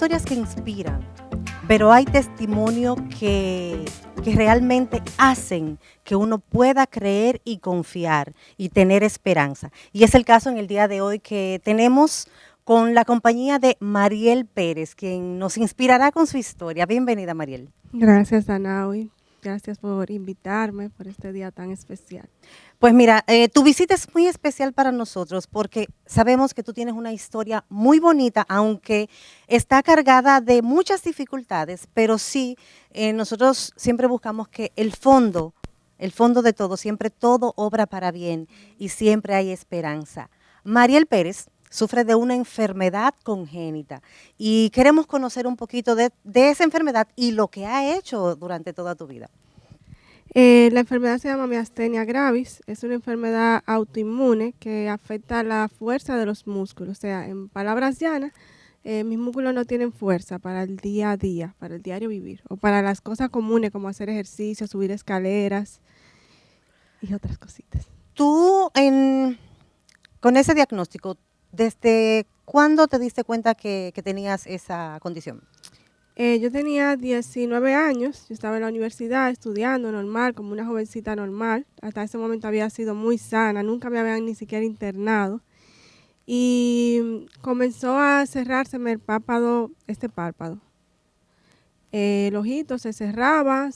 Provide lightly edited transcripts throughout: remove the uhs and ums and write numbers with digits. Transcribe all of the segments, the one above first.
historias que inspiran, pero hay testimonios que realmente hacen que uno pueda creer y confiar y tener esperanza. Y es el caso en el día de hoy que tenemos con la compañía de Mariel Pérez, quien nos inspirará con su historia. Bienvenida, Mariel. Gracias, Danaui. Gracias por invitarme por este día tan especial. Pues mira, tu visita es muy especial para nosotros porque sabemos que tú tienes una historia muy bonita, aunque está cargada de muchas dificultades, pero sí, nosotros siempre buscamos que el fondo de todo, siempre todo obra para bien y siempre hay esperanza. Mariel Pérez sufre de una enfermedad congénita y queremos conocer un poquito de esa enfermedad y lo que ha hecho durante toda tu vida. La enfermedad se llama miastenia gravis. Es una enfermedad autoinmune que afecta la fuerza de los músculos. O sea, en palabras llanas, mis músculos no tienen fuerza para el día a día, para el diario vivir, o para las cosas comunes como hacer ejercicio, subir escaleras y otras cositas. Tú, con ese diagnóstico, ¿desde cuándo te diste cuenta que tenías esa condición? Yo tenía 19 años, yo estaba en la universidad estudiando normal, como una jovencita normal. Hasta ese momento había sido muy sana, nunca me habían ni siquiera internado. Y comenzó a cerrárseme el párpado, este párpado. El ojito se cerraba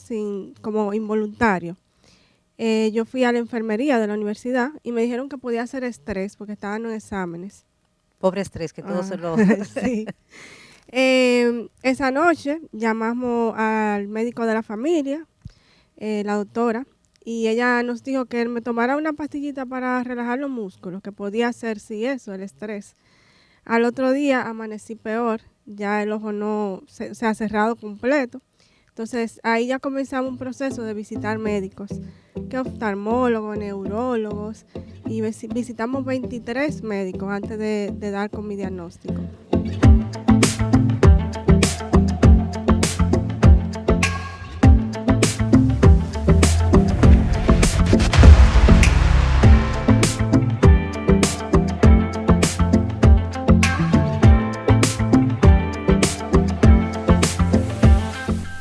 como involuntario. Yo fui a la enfermería de la universidad y me dijeron que podía ser estrés porque estaban en exámenes. Pobre estrés, que todo se lo... Sí. Esa noche llamamos al médico de la familia, la doctora, y ella nos dijo que él me tomara una pastillita para relajar los músculos, que podía ser, sí, eso, el estrés. Al otro día amanecí peor, ya el ojo no se ha cerrado completo. Entonces ahí ya comenzamos un proceso de visitar médicos, que oftalmólogos, neurólogos, y visitamos 23 médicos antes de dar con mi diagnóstico.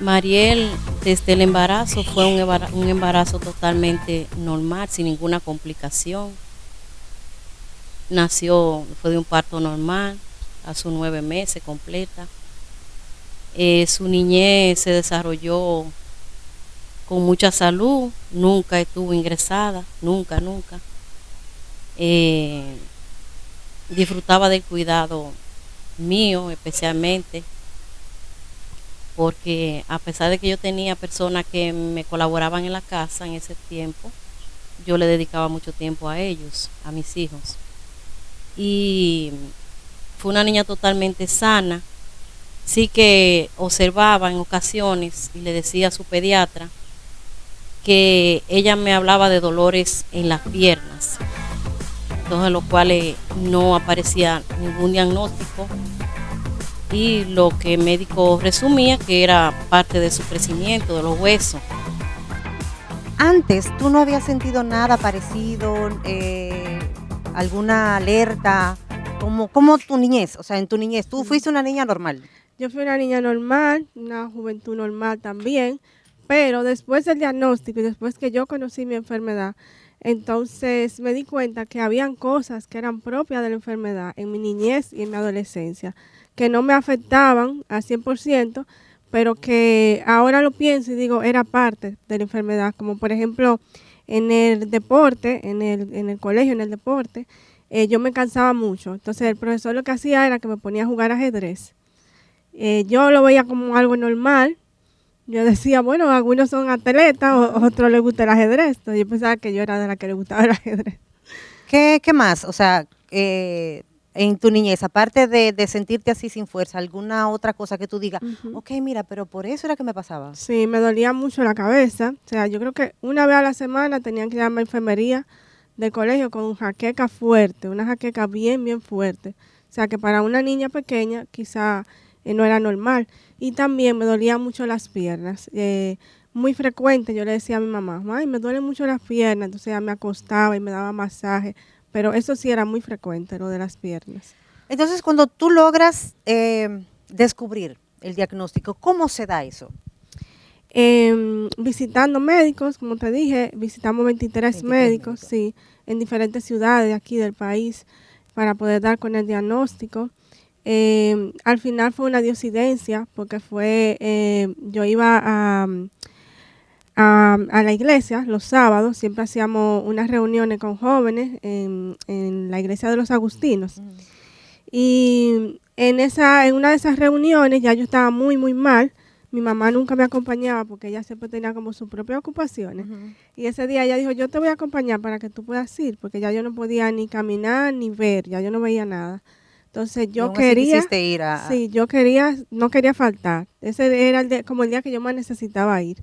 Mariel, desde el embarazo fue un embarazo totalmente normal, sin ninguna complicación. Fue de un parto normal, a sus 9 meses completa. Su niñez se desarrolló con mucha salud, nunca estuvo ingresada, nunca. Disfrutaba del cuidado mío especialmente, porque a pesar de que yo tenía personas que me colaboraban en la casa en ese tiempo, yo le dedicaba mucho tiempo a ellos, a mis hijos. Y fue una niña totalmente sana. Sí que observaba en ocasiones y le decía a su pediatra que ella me hablaba de dolores en las piernas, entonces los cuales no aparecía ningún diagnóstico, y lo que el médico resumía que era parte de su crecimiento de los huesos. Antes, ¿tú no habías sentido nada parecido, alguna alerta, como tu niñez? O sea, en tu niñez, ¿tú fuiste una niña normal? Yo fui una niña normal, una juventud normal también, pero después del diagnóstico y después que yo conocí mi enfermedad, entonces me di cuenta que habían cosas que eran propias de la enfermedad en mi niñez y en mi adolescencia, que no me afectaban al 100%, pero que ahora lo pienso y digo, era parte de la enfermedad, como por ejemplo en el deporte, en el colegio, en el deporte, yo me cansaba mucho. Entonces el profesor lo que hacía era que me ponía a jugar ajedrez. Yo lo veía como algo normal. Yo decía, bueno, algunos son atletas, otros les gusta el ajedrez. Entonces yo pensaba que yo era de la que le gustaba el ajedrez. ¿Qué más? O sea, en tu niñez, aparte de sentirte así sin fuerza, ¿alguna otra cosa que tú digas, ok, mira, pero por eso era que me pasaba? Sí, me dolía mucho la cabeza. O sea, yo creo que una vez a la semana tenían que llevarme a enfermería del colegio con jaqueca fuerte, una jaqueca bien fuerte. O sea, que para una niña pequeña quizá no era normal. Y también me dolían mucho las piernas. Muy frecuente yo le decía a mi mamá, ay, me duelen mucho las piernas. Entonces ella me acostaba y me daba masaje. Pero eso sí era muy frecuente, lo de las piernas. Entonces, cuando tú logras descubrir el diagnóstico? ¿Cómo se da eso? Visitando médicos, como te dije, visitamos 23 médicos, sí, en diferentes ciudades de aquí del país para poder dar con el diagnóstico. Al final fue una diosidencia porque yo iba a la iglesia los sábados, siempre hacíamos unas reuniones con jóvenes en la iglesia de los agustinos. Y en una de esas reuniones ya yo estaba muy, muy mal. Mi mamá nunca me acompañaba porque ella siempre tenía como sus propias ocupaciones. Y ese día ella dijo, yo te voy a acompañar para que tú puedas ir, porque ya yo no podía ni caminar ni ver, ya yo no veía nada. Entonces yo quería, sí, no quería faltar. Ese era como el día que yo más necesitaba ir.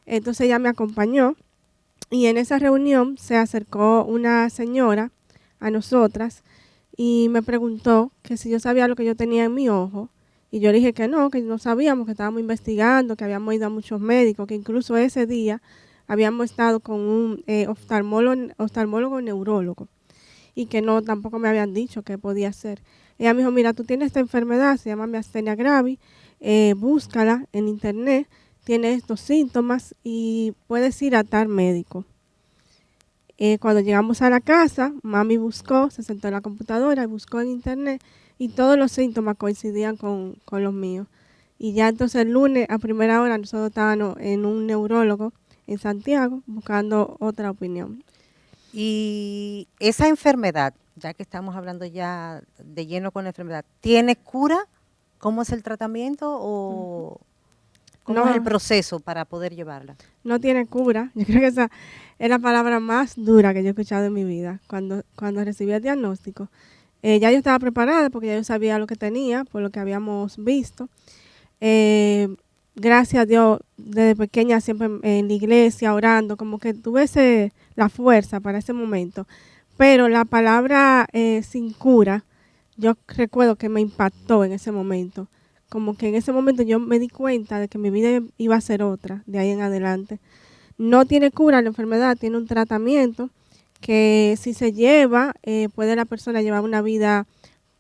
Entonces ella me acompañó y en esa reunión se acercó una señora a nosotras y me preguntó que si yo sabía lo que yo tenía en mi ojo. Y yo le dije que no sabíamos, que estábamos investigando, que habíamos ido a muchos médicos, que incluso ese día habíamos estado con un oftalmólogo neurólogo y que no, tampoco me habían dicho qué podía hacer. Ella me dijo, mira, tú tienes esta enfermedad, se llama miastenia gravis, búscala en internet, tiene estos síntomas y puedes ir a tal médico. Cuando llegamos a la casa, mami buscó, se sentó en la computadora y buscó en internet y todos los síntomas coincidían con los míos. Y ya entonces el lunes a primera hora nosotros estábamos en un neurólogo en Santiago buscando otra opinión. Y esa enfermedad, ya que estamos hablando ya de lleno con la enfermedad, ¿tiene cura? ¿Cómo es el tratamiento o cómo es el proceso para poder llevarla? No tiene cura. Yo creo que esa es la palabra más dura que yo he escuchado en mi vida cuando recibí el diagnóstico. Ya yo estaba preparada porque ya yo sabía lo que tenía, por lo que habíamos visto. Gracias a Dios, desde pequeña siempre en la iglesia, orando, como que tuve la fuerza para ese momento. Pero la palabra sin cura, yo recuerdo que me impactó en ese momento. Como que en ese momento yo me di cuenta de que mi vida iba a ser otra, de ahí en adelante. No tiene cura la enfermedad, tiene un tratamiento que si se lleva, puede la persona llevar una vida,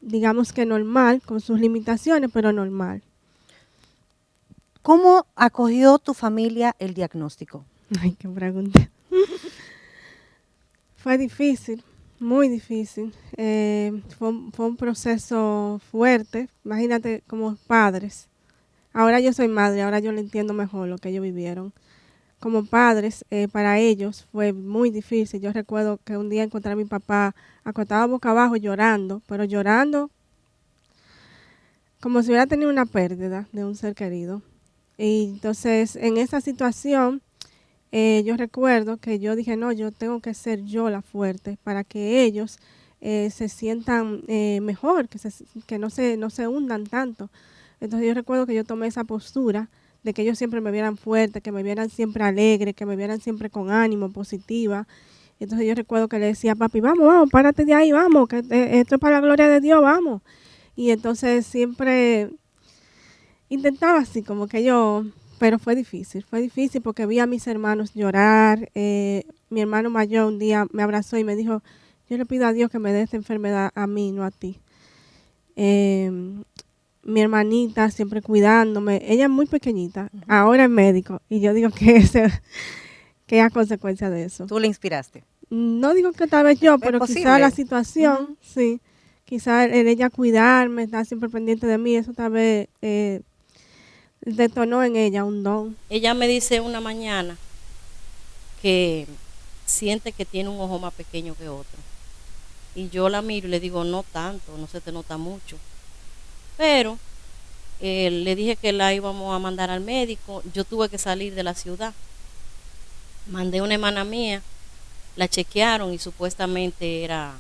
digamos que normal, con sus limitaciones, pero normal. ¿Cómo acogió tu familia el diagnóstico? Ay, qué pregunta. Fue difícil, muy difícil. Fue un proceso fuerte. Imagínate como padres. Ahora yo soy madre, ahora yo lo entiendo mejor lo que ellos vivieron. Como padres, para ellos fue muy difícil. Yo recuerdo que un día encontré a mi papá acostado boca abajo llorando, pero llorando como si hubiera tenido una pérdida de un ser querido. Y entonces, en esa situación, yo recuerdo que yo dije, no, yo tengo que ser yo la fuerte para que ellos se sientan mejor, que no se hundan tanto. Entonces yo recuerdo que yo tomé esa postura de que ellos siempre me vieran fuerte, que me vieran siempre alegre, que me vieran siempre con ánimo, positiva. Entonces yo recuerdo que le decía, papi, vamos, párate de ahí, vamos, que esto es para la gloria de Dios, vamos. Y entonces siempre intentaba así, como que pero fue difícil porque vi a mis hermanos llorar. Mi hermano mayor un día me abrazó y me dijo, yo le pido a Dios que me dé esta enfermedad a mí, no a ti. Mi hermanita siempre cuidándome, ella es muy pequeñita, ahora es médico, y yo digo que es a consecuencia de eso. ¿Tú le inspiraste? No digo que tal vez yo, pero quizá la situación, sí, quizá el ella cuidarme, estar siempre pendiente de mí, eso tal vez detonó en ella un don. Ella me dice una mañana que siente que tiene un ojo más pequeño que otro. Y yo la miro y le digo, no tanto, no se te nota mucho. Pero le dije que la íbamos a mandar al médico. Yo tuve que salir de la ciudad. Mandé una hermana mía, la chequearon y supuestamente era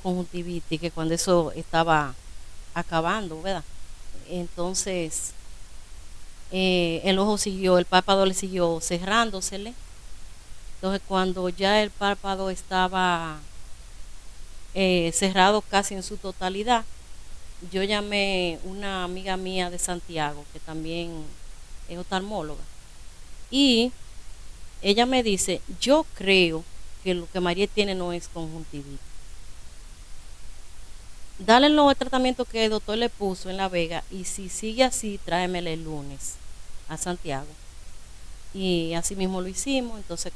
conjuntivitis, que cuando eso estaba acabando, ¿verdad? Entonces, el ojo el párpado le siguió cerrándosele. Entonces, cuando ya el párpado estaba cerrado casi en su totalidad, yo llamé una amiga mía de Santiago, que también es oftalmóloga, y ella me dice, yo creo que lo que María tiene no es conjuntivitis. dale el tratamiento que el doctor le puso en La Vega y si sigue así, tráemele el lunes a Santiago. Y así mismo lo hicimos. Entonces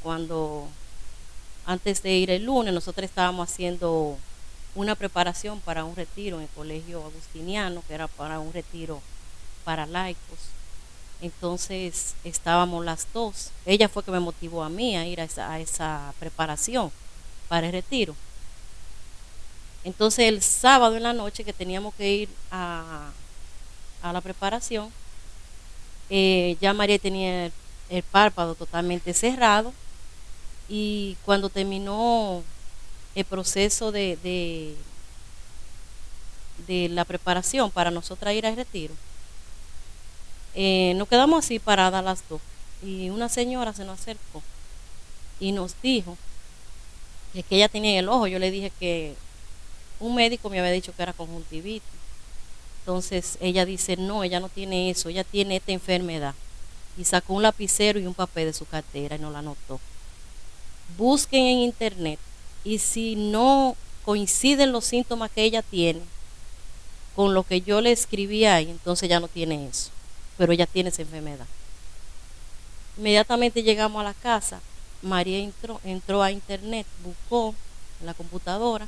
antes de ir el lunes, nosotros estábamos haciendo una preparación para un retiro en el colegio agustiniano, que era para un retiro para laicos. Entonces estábamos las dos. Ella fue que me motivó a mí a ir a esa preparación para el retiro. Entonces el sábado en la noche que teníamos que ir a la preparación, ya María tenía el párpado totalmente cerrado y cuando terminó el proceso de la preparación para nosotras ir al retiro, nos quedamos así paradas las dos y una señora se nos acercó y nos dijo que ella tenía en el ojo. Yo le dije que un médico me había dicho que era conjuntivitis. Entonces ella dice, no, ella no tiene eso, ella tiene esta enfermedad. Y sacó un lapicero y un papel de su cartera y nos la anotó. Busquen en internet y si no coinciden los síntomas que ella tiene con lo que yo le escribí ahí, entonces ya no tiene eso, pero ella tiene esa enfermedad. Inmediatamente llegamos a la casa, María entró a internet, buscó en la computadora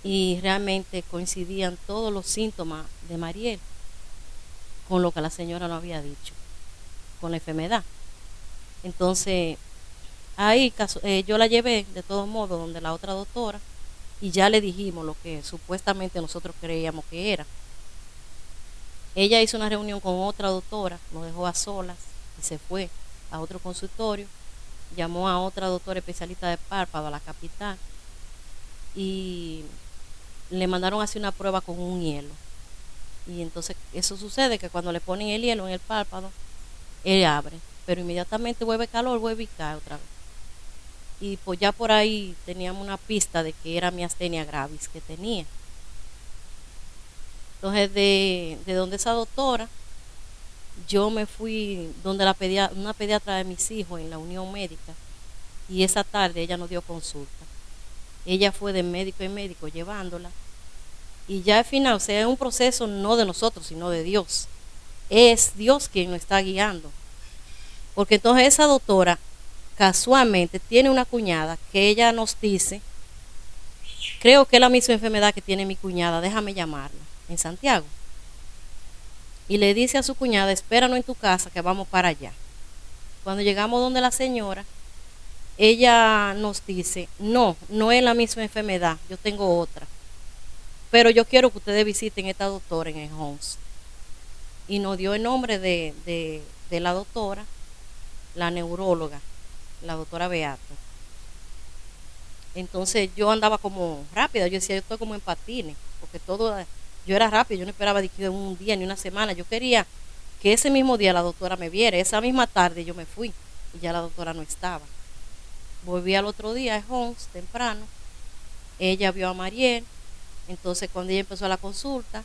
y realmente coincidían todos los síntomas de Mariel con lo que la señora no había dicho, con la enfermedad. Entonces, ahí yo la llevé de todos modos donde la otra doctora y ya le dijimos lo que supuestamente nosotros creíamos que era. Ella hizo una reunión con otra doctora, nos dejó a solas y se fue a otro consultorio, llamó a otra doctora especialista de párpado a la capital y le mandaron a hacer una prueba con un hielo. Y entonces eso sucede que cuando le ponen el hielo en el párpado, él abre, pero inmediatamente vuelve calor, vuelve y cae otra vez. Y pues ya por ahí teníamos una pista de que era miastenia gravis que tenía. Entonces de donde esa doctora, yo me fui donde una pediatra de mis hijos en la Unión Médica y esa tarde ella nos dio consulta. Ella fue de médico en médico llevándola y ya al final, o sea, es un proceso no de nosotros sino de Dios. Es Dios quien nos está guiando. Porque entonces esa doctora casualmente tiene una cuñada que ella nos dice, creo que es la misma enfermedad que tiene mi cuñada, déjame llamarla, en Santiago. Y le dice a su cuñada, espéranos en tu casa que vamos para allá. Cuando llegamos donde la señora, ella nos dice, no es la misma enfermedad, yo tengo otra. Pero yo quiero que ustedes visiten a esta doctora en el Homs. Y nos dio el nombre de la doctora, la neuróloga, la doctora Beato. Entonces yo andaba como rápida, yo decía, yo estoy como en patines, porque yo era rápida, yo no esperaba de que un día ni una semana, yo quería que ese mismo día la doctora me viera, esa misma tarde yo me fui y ya la doctora no estaba. Volví al otro día a Homs temprano, ella vio a Mariel, entonces cuando ella empezó la consulta,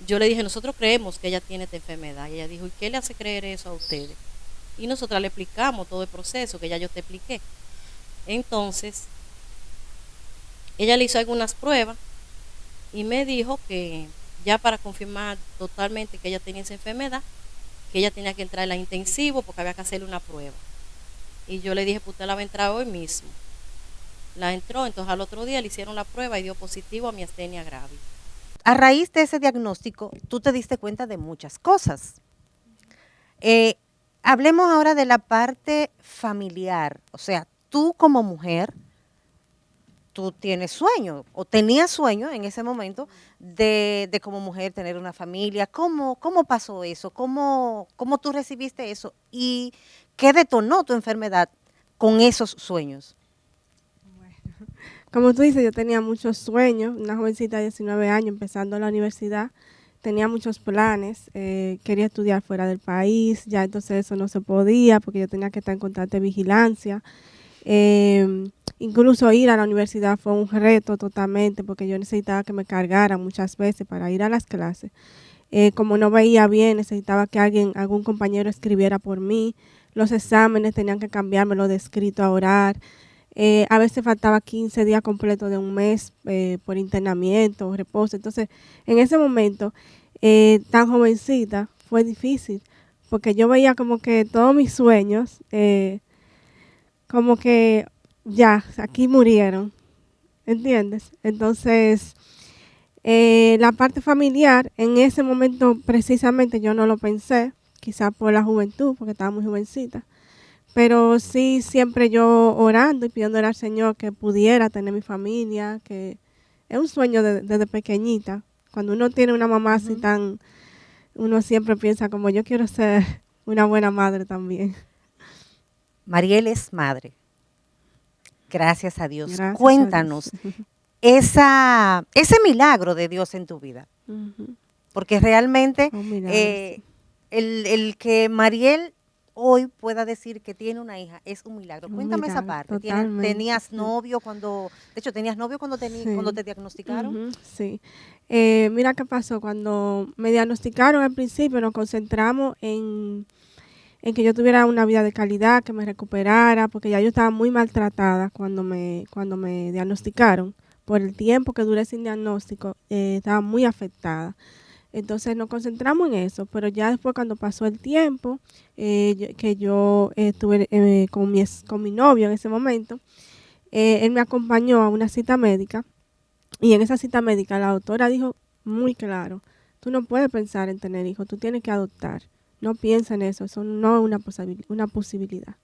yo le dije, nosotros creemos que ella tiene esta enfermedad, y ella dijo, ¿y qué le hace creer eso a ustedes? Y nosotros le explicamos todo el proceso que ya yo te expliqué. Entonces, ella le hizo algunas pruebas y me dijo que ya para confirmar totalmente que ella tenía esa enfermedad, que ella tenía que entrar en la intensivo porque había que hacerle una prueba. Y yo le dije, pues usted la va a entrar hoy mismo. La entró, entonces al otro día le hicieron la prueba y dio positivo a miastenia gravis. A raíz de ese diagnóstico, tú te diste cuenta de muchas cosas. Hablemos ahora de la parte familiar. O sea, tú como mujer, tú tienes sueño o tenías sueño en ese momento de como mujer tener una familia. ¿Cómo pasó eso? ¿Cómo tú recibiste eso? ¿Y qué detonó tu enfermedad con esos sueños? Como tú dices, yo tenía muchos sueños, una jovencita de 19 años empezando la universidad, tenía muchos planes, quería estudiar fuera del país, ya entonces eso no se podía porque yo tenía que estar en constante vigilancia. Incluso ir a la universidad fue un reto totalmente porque yo necesitaba que me cargaran muchas veces para ir a las clases. Como no veía bien, necesitaba que algún compañero escribiera por mí. Los exámenes tenían que cambiármelo de escrito a oral. A veces faltaba 15 días completos de un mes por internamiento, reposo. Entonces, en ese momento, tan jovencita, fue difícil, porque yo veía como que todos mis sueños, como que ya, aquí murieron, ¿entiendes? Entonces, la parte familiar, en ese momento precisamente yo no lo pensé, quizás por la juventud, porque estaba muy jovencita. Pero sí, siempre yo orando y pidiéndole al Señor que pudiera tener mi familia, que es un sueño desde pequeñita. Cuando uno tiene una mamá así tan, uno siempre piensa como yo quiero ser una buena madre también. Mariel es madre. Gracias a Dios. Gracias a Cuéntanos Dios. ese milagro de Dios en tu vida. Ujú. Porque realmente Un milagro, sí. el que Mariel hoy pueda decir que tiene una hija es un milagro. Un Cuéntame esa milagro, parte. totalmente, ¿Tenías sí. novio cuando, de hecho, tenías novio cuando, Sí. cuando te diagnosticaron? Ujú, sí. Mira qué pasó. Cuando me diagnosticaron al principio, nos concentramos en que yo tuviera una vida de calidad, que me recuperara, porque ya yo estaba muy maltratada cuando me diagnosticaron. Por el tiempo que duré sin diagnóstico, estaba muy afectada. Entonces nos concentramos en eso, pero ya después cuando pasó el tiempo, que yo estuve con mi novio en ese momento, él me acompañó a una cita médica y en esa cita médica la doctora dijo muy claro, tú no puedes pensar en tener hijos, tú tienes que adoptar, no piensa en eso no es una posibilidad.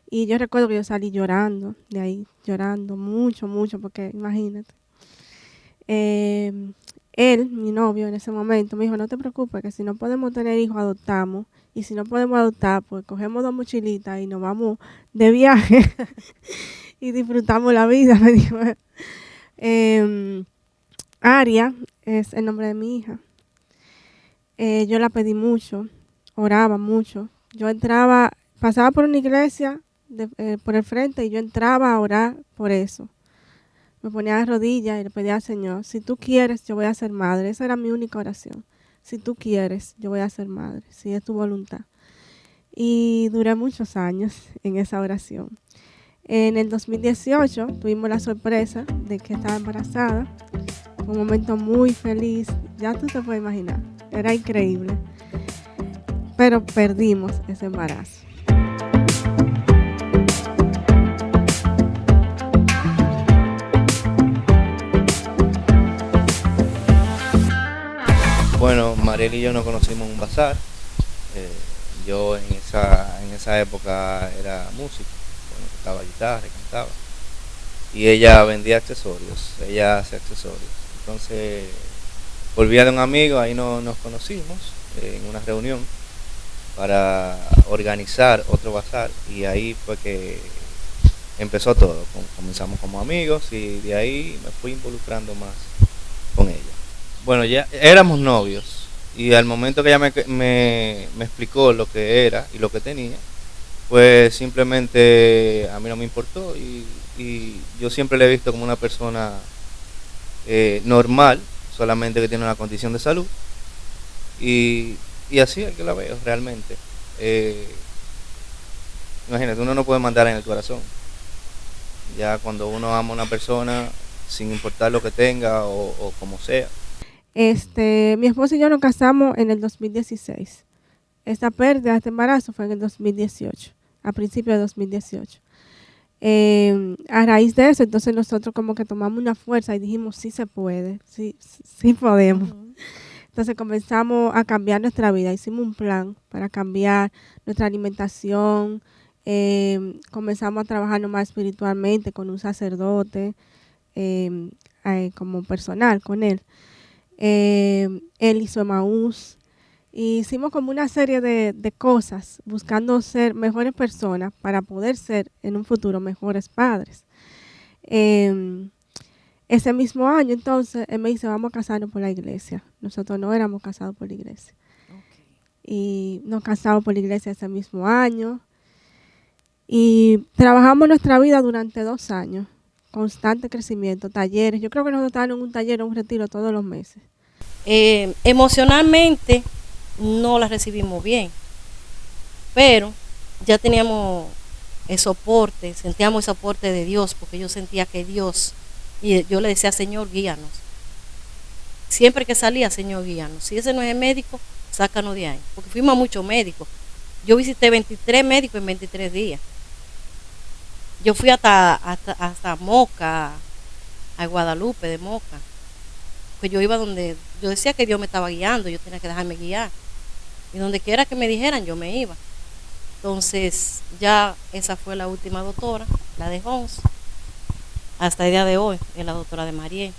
Y yo recuerdo que yo salí llorando de ahí, llorando mucho, mucho, porque imagínate. Él, mi novio en ese momento, me dijo, no te preocupes, que si no podemos tener hijos, adoptamos. Y si no podemos adoptar, pues cogemos 2 mochilitas y nos vamos de viaje y disfrutamos la vida, me dijo. Aria es el nombre de mi hija. Yo la pedí mucho, oraba mucho. Yo entraba, pasaba por una iglesia por el frente y yo entraba a orar por eso. Me ponía de rodillas y le pedía al Señor, si tú quieres, yo voy a ser madre. Esa era mi única oración. Si tú quieres, yo voy a ser madre, si es tu voluntad. Y duré muchos años en esa oración. En el 2018 tuvimos la sorpresa de que estaba embarazada. Fue un momento muy feliz, ya tú te puedes imaginar. Era increíble. Pero perdimos ese embarazo. Bueno, Mariel y yo nos conocimos en un bazar. Yo en esa época era músico, bueno, tocaba guitarra y cantaba. Y ella vendía accesorios, ella hace accesorios. Entonces, por vía de un amigo, ahí nos conocimos en una reunión para organizar otro bazar. Y ahí fue que empezó todo. Comenzamos como amigos y de ahí me fui involucrando más con ella. Bueno, ya éramos novios y al momento que ella me explicó lo que era y lo que tenía, pues simplemente a mí no me importó y yo siempre la he visto como una persona normal, solamente que tiene una condición de salud y así es que la veo realmente. Imagínate, uno no puede mandar en el corazón. Ya cuando uno ama a una persona, sin importar lo que tenga o como sea. Mi esposo y yo nos casamos en el 2016. Esta pérdida, este embarazo fue en el 2018, a principios de 2018. A raíz de eso, entonces nosotros como que tomamos una fuerza y dijimos, sí se puede, sí podemos. Uh-huh. Entonces comenzamos a cambiar nuestra vida, hicimos un plan para cambiar nuestra alimentación, comenzamos a trabajar más espiritualmente con un sacerdote, como personal con él. Él hizo Emaús, y hicimos como una serie de cosas buscando ser mejores personas para poder ser en un futuro mejores padres. Ese mismo año entonces él me dice, vamos a casarnos por la iglesia. Nosotros no éramos casados por la iglesia. Okay. Y nos casamos por la iglesia ese mismo año y trabajamos nuestra vida durante 2 años. Constante crecimiento, talleres. Yo creo que nosotros estábamos en un taller o un retiro todos los meses. Emocionalmente no la recibimos bien, pero ya teníamos el soporte, sentíamos el soporte de Dios, porque yo sentía que Dios, y yo le decía, Señor, guíanos. Siempre que salía, Señor, guíanos. Si ese no es el médico, sácanos de ahí. Porque fuimos a muchos médicos. Yo visité 23 médicos en 23 días. Yo fui hasta Moca, a Guadalupe de Moca. Pues yo iba donde, yo decía que Dios me estaba guiando, yo tenía que dejarme guiar. Y donde quiera que me dijeran, yo me iba. Entonces, ya esa fue la última doctora, la de Hons. Hasta el día de hoy, es la doctora de Mariel.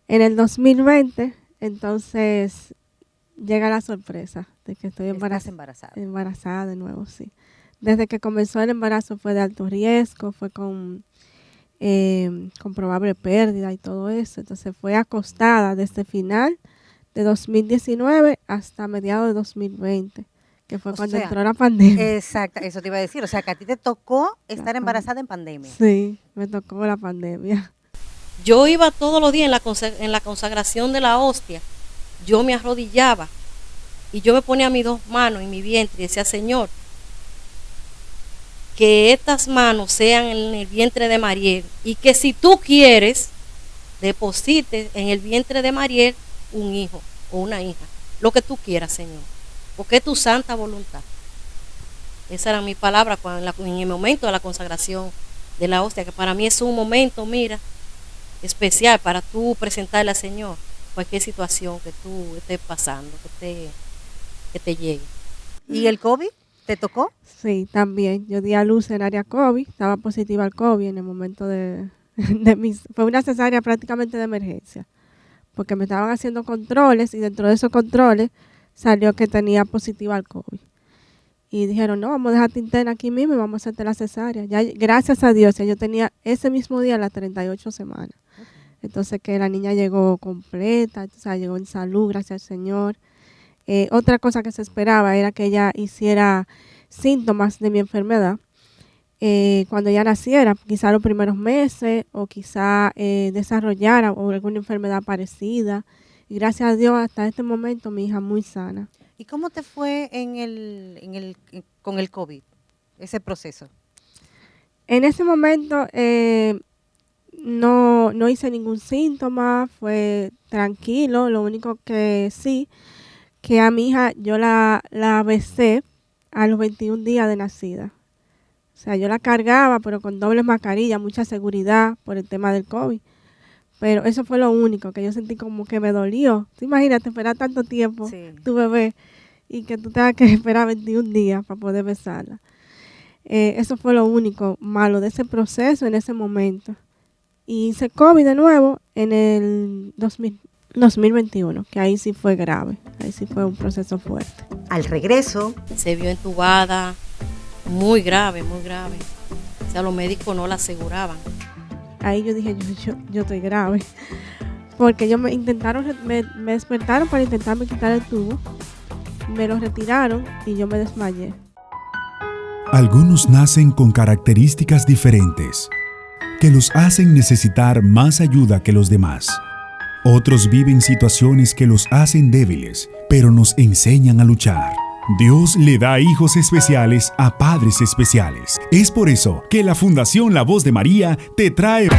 En el 2020, entonces, llega la sorpresa de que estoy Estás embarazada. embarazada. Embarazada de nuevo, sí. Desde que comenzó el embarazo fue de alto riesgo, fue con probable pérdida y todo eso. Entonces fue acostada desde final de 2019 hasta mediados de 2020, que fue cuando entró la pandemia. Exacto, eso te iba a decir. O sea, que a ti te tocó estar embarazada en pandemia. Sí, me tocó la pandemia. Yo iba todos los días en la consagración de la hostia. Yo me arrodillaba y yo me ponía mis 2 manos en mi vientre y decía, Señor, que estas manos sean en el vientre de Mariel y que si tú quieres, deposites en el vientre de Mariel un hijo o una hija, lo que tú quieras, Señor, porque es tu santa voluntad. Esa era mi palabra en el momento de la consagración de la hostia, que para mí es un momento, mira, especial para tú presentarle al Señor cualquier situación que tú estés pasando, que te llegue. ¿Y el COVID te tocó? Sí, también. Yo di a luz en área COVID, estaba positiva al COVID en el momento fue una cesárea prácticamente de emergencia, porque me estaban haciendo controles y dentro de esos controles salió que tenía positiva al COVID. Y dijeron, no, vamos a dejarte interna aquí mismo y vamos a hacerte la cesárea. Ya, gracias a Dios, ya yo tenía ese mismo día las 38 semanas. Entonces que la niña llegó completa, o sea, llegó en salud, gracias al Señor. Otra cosa que se esperaba era que ella hiciera síntomas de mi enfermedad cuando ella naciera, quizá los primeros meses o quizá desarrollara o alguna enfermedad parecida. Y gracias a Dios hasta este momento mi hija muy sana. ¿Y cómo te fue con el COVID, ese proceso? En ese momento no hice ningún síntoma, fue tranquilo. Lo único que sí, que a mi hija yo la besé a los 21 días de nacida. O sea, yo la cargaba, pero con doble mascarilla, mucha seguridad por el tema del COVID. Pero eso fue lo único, que yo sentí como que me dolió. ¿Tú imagínate esperar tanto tiempo, tu bebé, y que tú tengas que esperar 21 días para poder besarla? Eso fue lo único malo de ese proceso en ese momento. Y hice COVID de nuevo en el 2021, que ahí sí fue grave, ahí sí fue un proceso fuerte. Al regreso, se vio entubada, muy grave, muy grave. O sea, los médicos no la aseguraban. Ahí yo dije, yo estoy grave, porque ellos me despertaron para intentarme quitar el tubo, me lo retiraron y yo me desmayé. Algunos nacen con características diferentes que los hacen necesitar más ayuda que los demás. Otros viven situaciones que los hacen débiles, pero nos enseñan a luchar. Dios le da hijos especiales a padres especiales. Es por eso que la Fundación La Voz de María te trae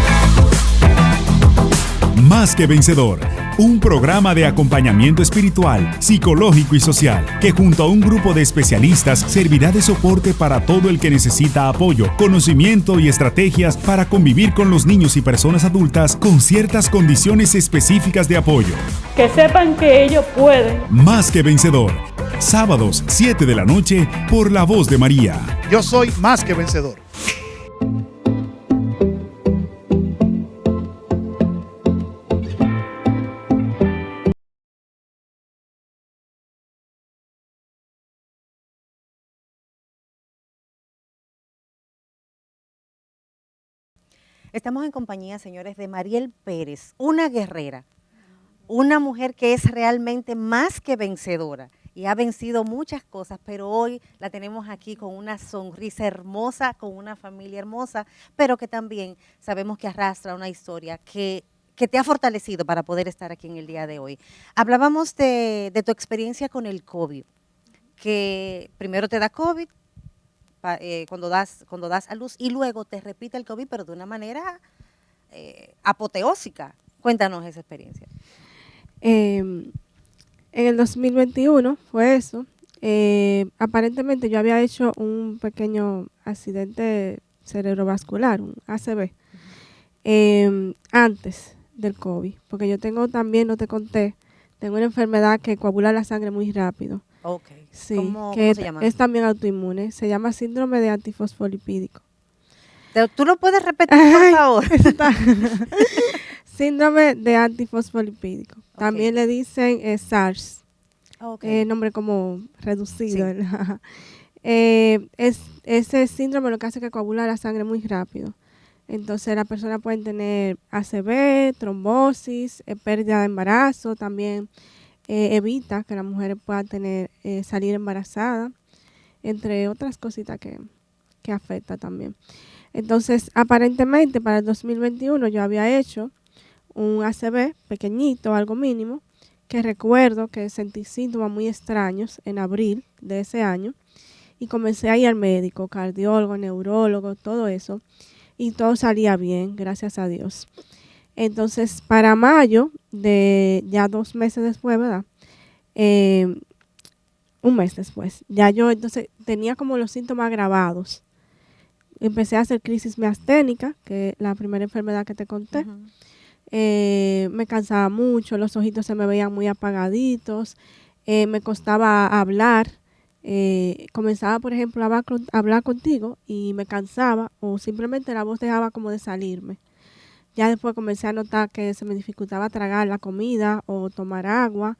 Más que Vencedor, un programa de acompañamiento espiritual, psicológico y social, que junto a un grupo de especialistas servirá de soporte para todo el que necesita apoyo, conocimiento y estrategias para convivir con los niños y personas adultas con ciertas condiciones específicas de apoyo. Que sepan que ellos pueden. Más que Vencedor, sábados 7 de la noche por La Voz de María. Yo soy más que vencedor. estamos en compañía, señores, de Mariel Pérez, una guerrera, una mujer que es realmente más que vencedora y ha vencido muchas cosas, pero hoy la tenemos aquí con una sonrisa hermosa, con una familia hermosa, pero que también sabemos que arrastra una historia que te ha fortalecido para poder estar aquí en el día de hoy. Hablábamos de tu experiencia con el COVID, que primero te da COVID, cuando das a luz y luego te repite el COVID, pero de una manera apoteósica. Cuéntanos esa experiencia. En el 2021 fue eso. Aparentemente yo había hecho un pequeño accidente cerebrovascular, un ACV, antes del COVID, porque yo tengo también, no te conté, tengo una enfermedad que coagula la sangre muy rápido. Okay. Sí, ¿Cómo que se llama? es también autoinmune, se llama síndrome de antifosfolipídico. ¿Tú lo puedes repetir, por favor? Síndrome de antifosfolipídico. Okay. También le dicen SARS. Okay. Nombre como reducido. Sí. ¿Verdad? Ese síndrome lo que hace es que coagula la sangre muy rápido. Entonces la persona puede tener ACV, trombosis, pérdida de embarazo, también evita que las mujeres puedan tener salir embarazadas, entre otras cositas que afecta también. Entonces, aparentemente para el 2021 yo había hecho un ACV pequeñito, algo mínimo, que recuerdo que sentí síntomas muy extraños en abril de ese año y comencé a ir al médico, cardiólogo, neurólogo, todo eso, y todo salía bien, gracias a Dios. Entonces, para mayo, ya 2 meses después, ¿verdad? Un mes después, ya yo entonces tenía como los síntomas agravados. Empecé a hacer crisis miasténica, que es la primera enfermedad que te conté. Uh-huh. Me cansaba mucho, los ojitos se me veían muy apagaditos, me costaba hablar. Comenzaba, por ejemplo, a hablar contigo y me cansaba o simplemente la voz dejaba como de salirme. Ya después comencé a notar que se me dificultaba tragar la comida o tomar agua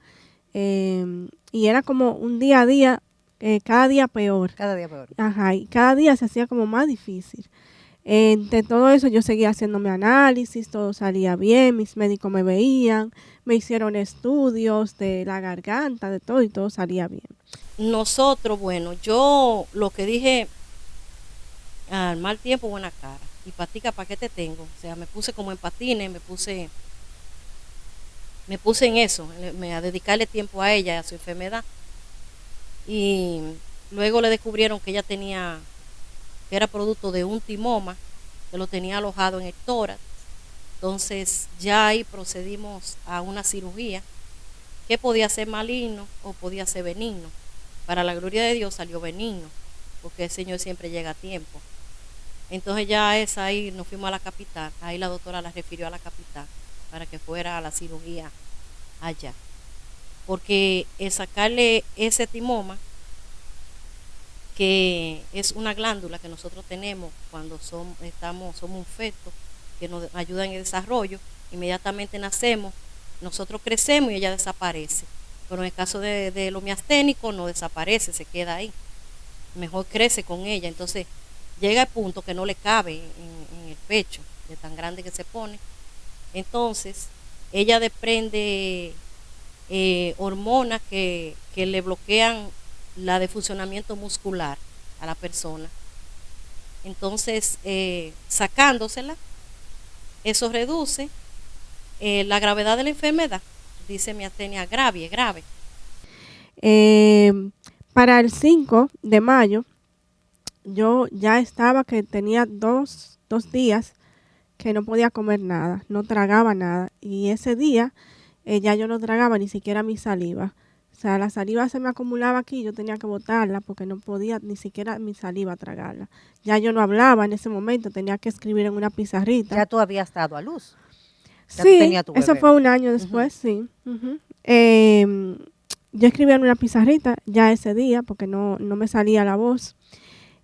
y era como un día a día, cada día peor. Cada día peor. Ajá, y cada día se hacía como más difícil. De todo eso yo seguía haciéndome análisis, todo salía bien, mis médicos me veían, me hicieron estudios de la garganta, de todo y todo salía bien. Nosotros, bueno, yo lo que dije, al mal tiempo buena cara, y patica, ¿para qué te tengo? O sea, me puse como en patines, me puse en eso, a dedicarle tiempo a ella, a su enfermedad, y luego le descubrieron que ella tenía, que era producto de un timoma, que lo tenía alojado en el tórax. Entonces ya ahí procedimos a una cirugía que podía ser maligno o podía ser benigno. Para la gloria de Dios salió benigno, porque el Señor siempre llega a tiempo. Entonces ya ahí nos fuimos a la capital, ahí la doctora la refirió a la capital para que fuera a la cirugía allá. Porque sacarle ese timoma, que es una glándula que nosotros tenemos cuando somos un feto, que nos ayuda en el desarrollo, inmediatamente nacemos, nosotros crecemos y ella desaparece. Pero en el caso de lo miasténico no desaparece, se queda ahí. Mejor crece con ella. Entonces llega el punto que no le cabe en el pecho, de tan grande que se pone. Entonces ella desprende hormonas que le bloquean la de funcionamiento muscular a la persona. Entonces, sacándosela, eso reduce la gravedad de la enfermedad. Dice miastenia grave. Para el 5 de mayo, yo ya estaba que tenía dos días que no podía comer nada, no tragaba nada. Y ese día ya yo no tragaba ni siquiera mi saliva. O sea, la saliva se me acumulaba aquí y yo tenía que botarla porque no podía ni siquiera mi saliva tragarla. Ya yo no hablaba en ese momento, tenía que escribir en una pizarrita. Ya tú habías dado a luz. Ya Sí, tenía tu bebé. eso fue un año después, sí. Uh-huh. Yo escribía en una pizarrita ya ese día porque no me salía la voz.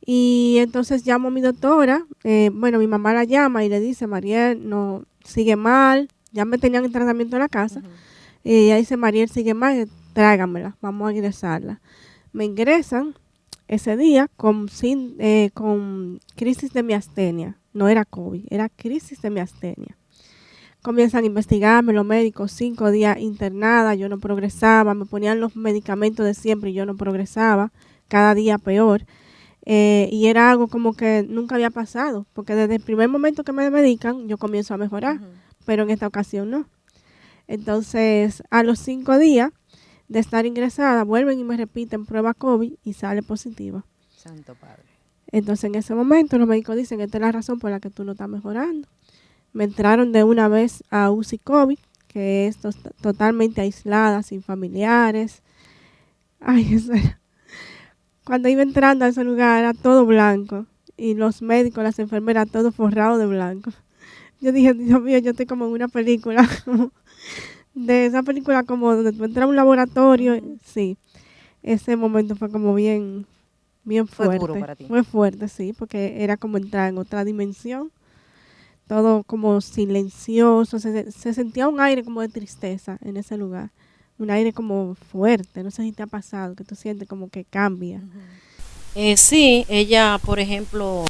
Y entonces llamo a mi doctora, mi mamá la llama y le dice, Mariel, no, sigue mal, ya me tenían en tratamiento en la casa. Uh-huh. Y ella dice, Mariel, sigue mal, tráigamela, vamos a ingresarla. Me ingresan ese día con crisis de miastenia. No era COVID, era crisis de miastenia. Comienzan a investigarme los médicos, 5 días internada, yo no progresaba, me ponían los medicamentos de siempre y yo no progresaba, cada día peor. Y era algo como que nunca había pasado, porque desde el primer momento que me medican, yo comienzo a mejorar, uh-huh. Pero en esta ocasión no. Entonces, a los 5 días de estar ingresada, vuelven y me repiten prueba COVID y sale positiva. Santo Padre. Entonces en ese momento los médicos dicen, esta es la razón por la que tú no estás mejorando. Me entraron de una vez a UCI COVID, que es totalmente aislada, sin familiares. Ay, eso era. Cuando iba entrando a ese lugar era todo blanco. Y los médicos, las enfermeras, todo forrado de blanco. Yo dije, Dios mío, yo estoy como en una película. De esa película como donde tú entras a un laboratorio. Sí, ese momento fue como bien fuerte. Fue duro para ti. Fue fuerte, sí, porque era como entrar en otra dimensión. Todo como silencioso. Se sentía un aire como de tristeza en ese lugar. Un aire como fuerte. No sé si te ha pasado, que tú sientes como que cambia. Sí, ella, por ejemplo,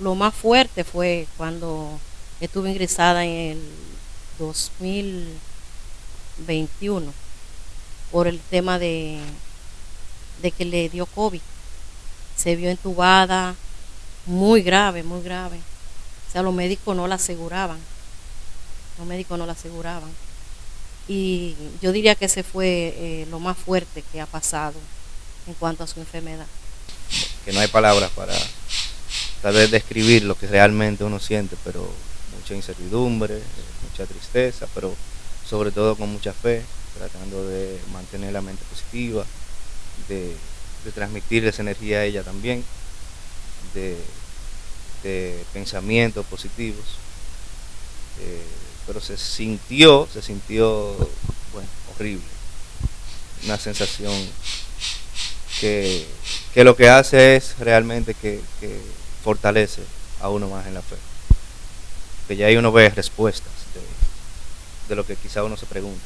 lo más fuerte fue cuando estuve ingresada en el 2021 por el tema de que le dio COVID. Se vio entubada, muy grave, muy grave. O sea, los médicos no la aseguraban. Y yo diría que ese fue lo más fuerte que ha pasado en cuanto a su enfermedad. Que no hay palabras para tal vez describir lo que realmente uno siente, pero mucha incertidumbre, mucha tristeza, pero sobre todo con mucha fe, tratando de mantener la mente positiva, de transmitir esa energía a ella también, de pensamientos positivos, pero se sintió, bueno, horrible, una sensación que lo que hace es realmente que fortalece a uno más en la fe, que ya ahí uno ve respuestas de lo que quizá uno se pregunta.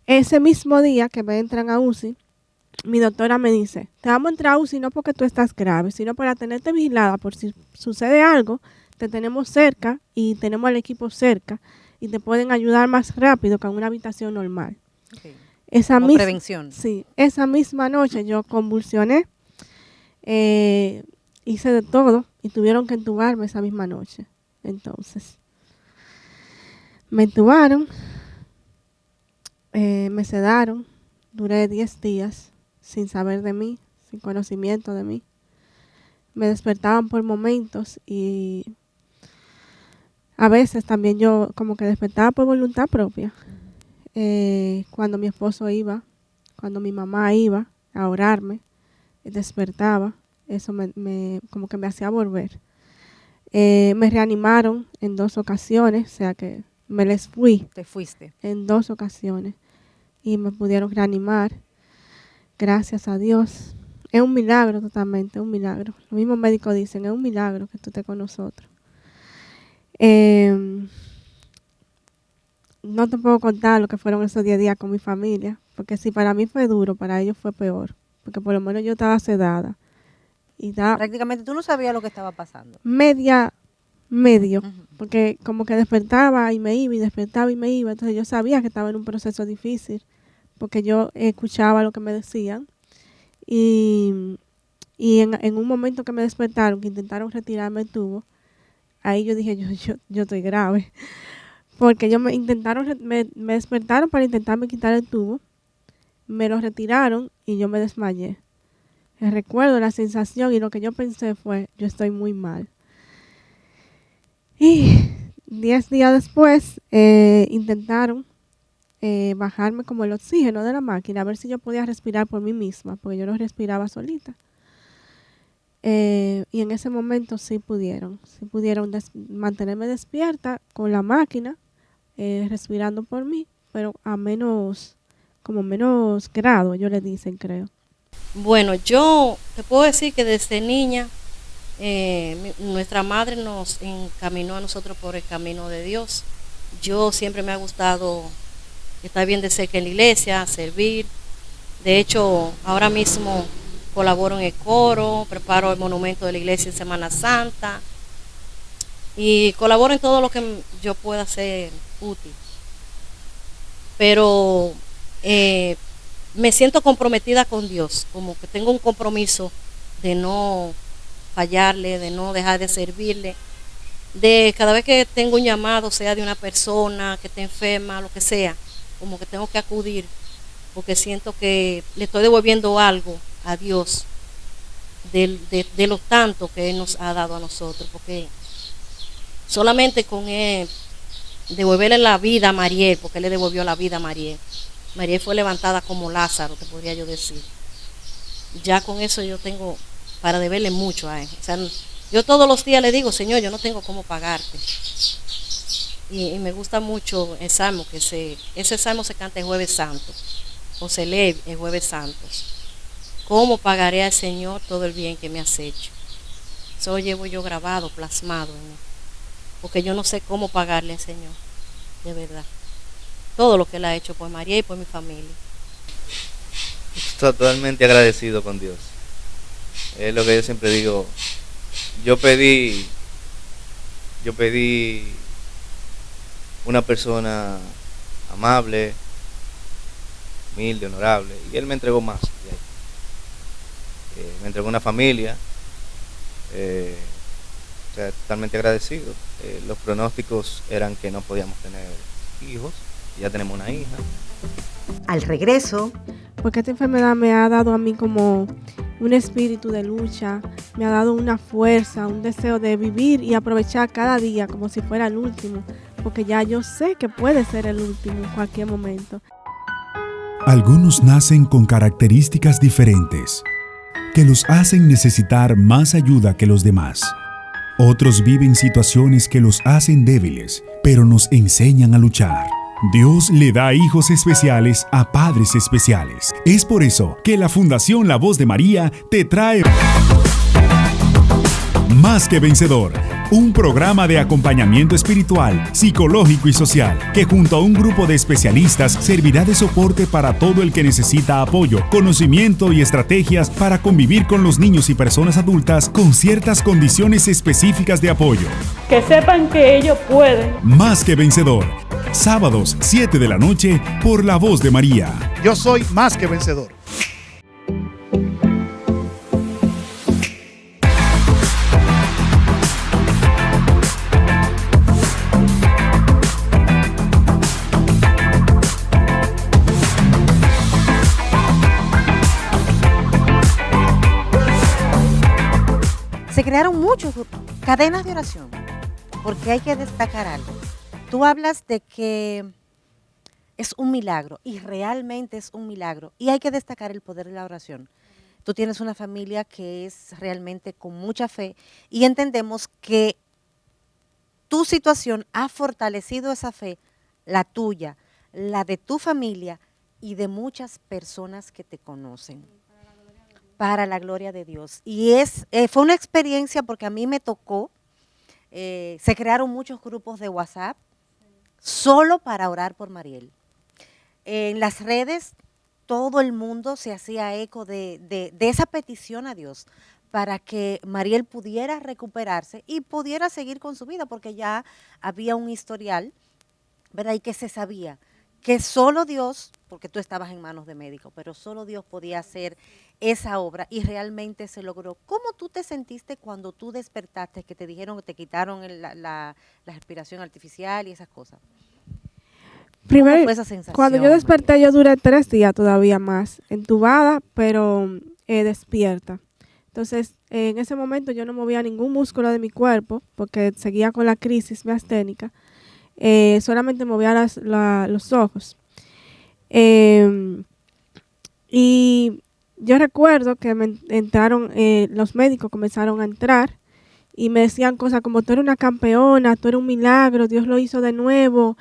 Ese mismo día que me entran a UCI, mi doctora me dice, te vamos a entrar a UCI no porque tú estás grave, sino para tenerte vigilada por si sucede algo, te tenemos cerca y tenemos al equipo cerca y te pueden ayudar más rápido que en una habitación normal. Okay. Como prevención. Sí, esa misma noche yo convulsioné, hice de todo y tuvieron que entubarme esa misma noche. Entonces, me entubaron, me sedaron, duré 10 días sin saber de mí, sin conocimiento de mí. Me despertaban por momentos y a veces también yo como que despertaba por voluntad propia. Cuando mi esposo iba, cuando mi mamá iba a orarme, despertaba, eso como que me hacía volver. Me reanimaron en 2 ocasiones, o sea que me les fui. Te fuiste. En 2 ocasiones y me pudieron reanimar, gracias a Dios. Es un milagro totalmente, un milagro. Los mismos médicos dicen, es un milagro que tú estés con nosotros. No te puedo contar lo que fueron esos 10 días con mi familia, porque si para mí fue duro, para ellos fue peor, porque por lo menos yo estaba sedada. Y estaba Prácticamente tú no sabías lo que estaba pasando. medio, Ujú. porque como que despertaba y me iba, y despertaba y me iba, entonces yo sabía que estaba en un proceso difícil, porque yo escuchaba lo que me decían, y en un momento que me despertaron, que intentaron retirarme el tubo, ahí yo dije, yo estoy grave. Porque ellos me despertaron para intentarme quitar el tubo, me lo retiraron y yo me desmayé. Recuerdo la sensación y lo que yo pensé fue, yo estoy muy mal. Y 10 días después intentaron bajarme como el oxígeno de la máquina, a ver si yo podía respirar por mí misma, porque yo no respiraba solita. Y en ese momento sí pudieron mantenerme despierta con la máquina, respirando por mí, pero a menos grado, ellos le dicen, creo. Bueno, yo te puedo decir que desde niña nuestra madre nos encaminó a nosotros por el camino de Dios. Yo siempre me ha gustado estar bien de cerca en la iglesia, servir. De hecho, ahora mismo colaboro en el coro, preparo el monumento de la iglesia en Semana Santa y colaboro en todo lo que yo pueda hacer útil. Pero me siento comprometida con Dios, como que tengo un compromiso de no fallarle, de no dejar de servirle, de cada vez que tengo un llamado, sea de una persona que esté enferma, lo que sea, como que tengo que acudir, porque siento que le estoy devolviendo algo a Dios de lo tanto que Él nos ha dado a nosotros, porque solamente con Él devolverle la vida a Mariel, porque Él le devolvió la vida a Mariel. Mariel fue levantada como Lázaro, te podría yo decir. Ya con eso yo tengo para deberle mucho a Él. O sea, yo todos los días le digo, Señor, yo no tengo cómo pagarte. Y me gusta mucho el salmo, ese salmo se canta el Jueves Santo, o se lee el Jueves Santo. ¿Cómo pagaré al Señor todo el bien que me has hecho? Eso llevo yo grabado, plasmado en mí, porque yo no sé cómo pagarle al Señor, de verdad. Todo lo que Él ha hecho por María y por mi familia. Totalmente agradecido con Dios. Es lo que yo siempre digo. Yo pedí una persona amable, humilde, honorable, y Él me entregó más. Me entregó una familia, o sea, totalmente agradecido. Los pronósticos eran que no podíamos tener hijos, ya tenemos una hija. Al regreso, Porque esta enfermedad me ha dado a mí como un espíritu de lucha, me ha dado una fuerza, un deseo de vivir y aprovechar cada día como si fuera el último, porque ya yo sé que puede ser el último en cualquier momento. Algunos nacen con características diferentes que los hacen necesitar más ayuda que los demás. Otros viven situaciones que los hacen débiles, pero nos enseñan a luchar. Dios le da hijos especiales a padres especiales. Es por eso que la Fundación La Voz de María te trae Más que Vencedor, un programa de acompañamiento espiritual, psicológico y social, que junto a un grupo de especialistas servirá de soporte para todo el que necesita apoyo, conocimiento y estrategias para convivir con los niños y personas adultas con ciertas condiciones específicas de apoyo. Que sepan que ellos pueden. Más que Vencedor, sábados 7 de la noche por La Voz de María. Yo soy más que vencedor. se crearon muchos cadenas de oración, porque hay que destacar algo. Tú hablas de que es un milagro, y realmente es un milagro, y hay que destacar el poder de la oración. Tú tienes una familia que es realmente con mucha fe, y entendemos que tu situación ha fortalecido esa fe, la tuya, la de tu familia y de muchas personas que te conocen. Para la gloria de Dios. Y fue una experiencia porque a mí me tocó, se crearon muchos grupos de WhatsApp solo para orar por Mariel. En las redes todo el mundo se hacía eco de esa petición a Dios para que Mariel pudiera recuperarse y pudiera seguir con su vida, porque ya había un historial, ¿verdad? Y que se sabía que solo Dios, porque tú estabas en manos de médicos, pero solo Dios podía hacer esa obra y realmente se logró. ¿Cómo tú te sentiste cuando tú despertaste, que te dijeron que te quitaron la respiración artificial y esas cosas? Primero, ¿Cómo fue esa sensación? cuando yo desperté, yo duré 3 días todavía más, entubada, pero despierta. Entonces, en ese momento yo no movía ningún músculo de mi cuerpo, porque seguía con la crisis miasténica. Solamente movía los ojos. Y yo recuerdo que me entraron, los médicos comenzaron a entrar y me decían cosas como: tú eres una campeona, tú eres un milagro, Dios lo hizo de nuevo,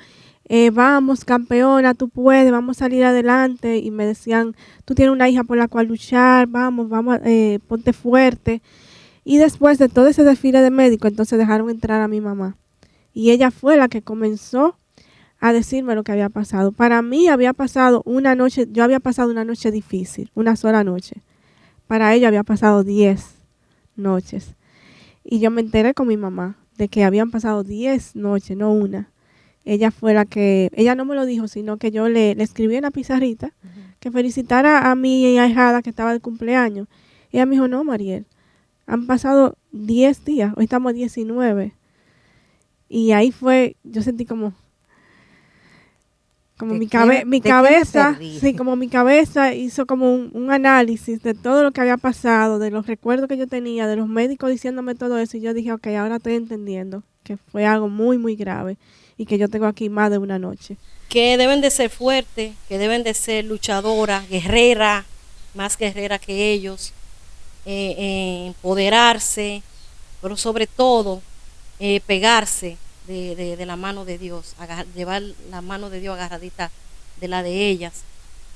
vamos campeona, tú puedes, vamos a salir adelante. Y me decían: tú tienes una hija por la cual luchar, vamos, ponte fuerte. Y después de todo ese desfile de médicos, entonces dejaron entrar a mi mamá. Y ella fue la que comenzó a decirme lo que había pasado. Para mí había pasado una noche, yo había pasado una noche difícil, una sola noche. Para ella había pasado 10 noches. Y yo me enteré con mi mamá de que habían pasado 10 noches, no una. Ella fue la que, ella no me lo dijo, sino que yo le escribí en la pizarrita que felicitara a mi ahijada que estaba de cumpleaños. Y ella me dijo: no, Mariel, han pasado 10 días, hoy estamos 19. Y ahí fue, yo sentí como como mi quién te cabeza, perdí? sí, como mi cabeza hizo como un análisis de todo lo que había pasado, de los recuerdos que yo tenía, de los médicos diciéndome todo eso, y yo dije, ok, ahora estoy entendiendo que fue algo muy, muy grave y que yo tengo aquí más de una noche. Que deben de ser fuertes, que deben de ser luchadoras, guerreras, más guerreras que ellos, empoderarse, pero sobre todo pegarse de la mano de Dios, llevar la mano de Dios agarradita de la de ellas,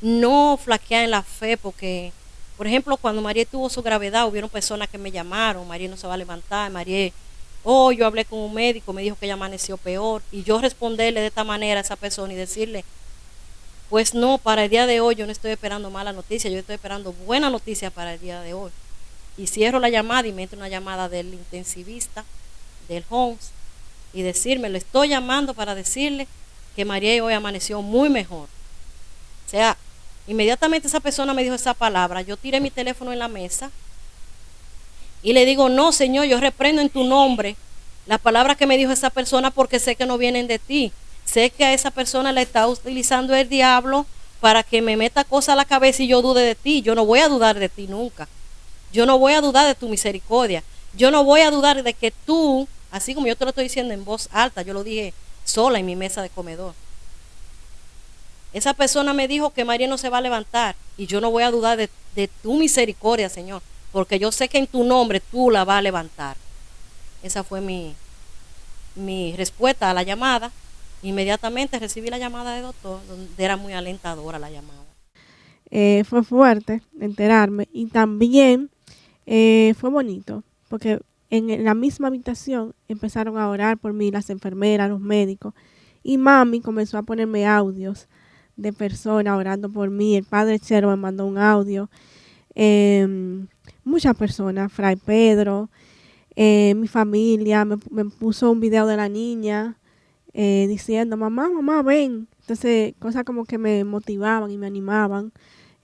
no flaquear en la fe, porque, por ejemplo, cuando María tuvo su gravedad, hubieron personas que me llamaron, María no se va a levantar, María, yo hablé con un médico, me dijo que ella amaneció peor, y yo responderle de esta manera a esa persona y decirle, pues no, para el día de hoy yo no estoy esperando mala noticia, yo estoy esperando buena noticia para el día de hoy. Y cierro la llamada y me entra una llamada del intensivista, del Homs, y decirme, le estoy llamando para decirle que María hoy amaneció muy mejor. O sea, inmediatamente esa persona me dijo esa palabra, yo tiré mi teléfono en la mesa y le digo, no, Señor, yo reprendo en tu nombre las palabras que me dijo esa persona porque sé que no vienen de ti. Sé que a esa persona le está utilizando el diablo para que me meta cosas a la cabeza y yo dude de ti. Yo no voy a dudar de ti nunca. Yo no voy a dudar de tu misericordia. Yo no voy a dudar de que tú, así como yo te lo estoy diciendo en voz alta, yo lo dije sola en mi mesa de comedor. Esa persona me dijo que María no se va a levantar y yo no voy a dudar de tu misericordia, Señor, porque yo sé que en tu nombre tú la vas a levantar. Esa fue mi respuesta a la llamada. Inmediatamente recibí la llamada del doctor, donde era muy alentadora la llamada. Fue fuerte enterarme y también fue bonito, porque en la misma habitación empezaron a orar por mí las enfermeras, los médicos, y mami comenzó a ponerme audios de personas orando por mí. El padre Chero me mandó un audio, muchas personas, Fray Pedro, mi familia, me puso un video de la niña diciendo, mamá, mamá, ven. Entonces, cosas como que me motivaban y me animaban.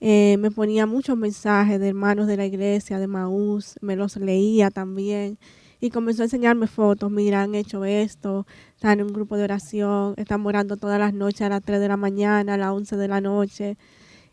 Me ponía muchos mensajes de hermanos de la iglesia, de Maús, me los leía también y comenzó a enseñarme fotos. Mira, han hecho esto, están en un grupo de oración, están orando todas las noches a las 3 de la mañana, a las 11 de la noche,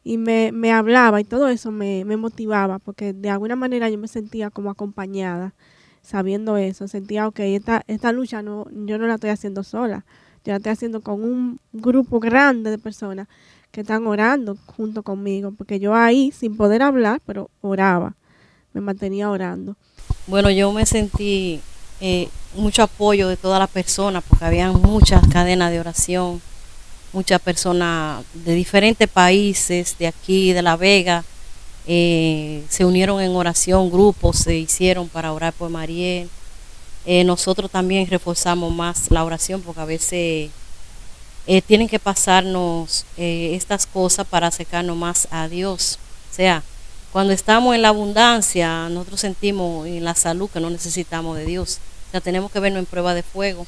y me hablaba y todo eso me motivaba porque de alguna manera yo me sentía como acompañada, sabiendo eso. Sentía, ok, esta lucha yo no la estoy haciendo sola, yo la estoy haciendo con un grupo grande de personas que están orando junto conmigo, porque yo ahí, sin poder hablar, pero oraba, me mantenía orando. Bueno, yo me sentí mucho apoyo de todas las personas, porque había muchas cadenas de oración, muchas personas de diferentes países, de aquí, de La Vega, se unieron en oración, grupos se hicieron para orar por Mariel. Nosotros también reforzamos más la oración, porque a veces tienen que pasarnos estas cosas para acercarnos más a Dios. O sea, cuando estamos en la abundancia, nosotros sentimos en la salud que no necesitamos de Dios. O sea, tenemos que vernos en prueba de fuego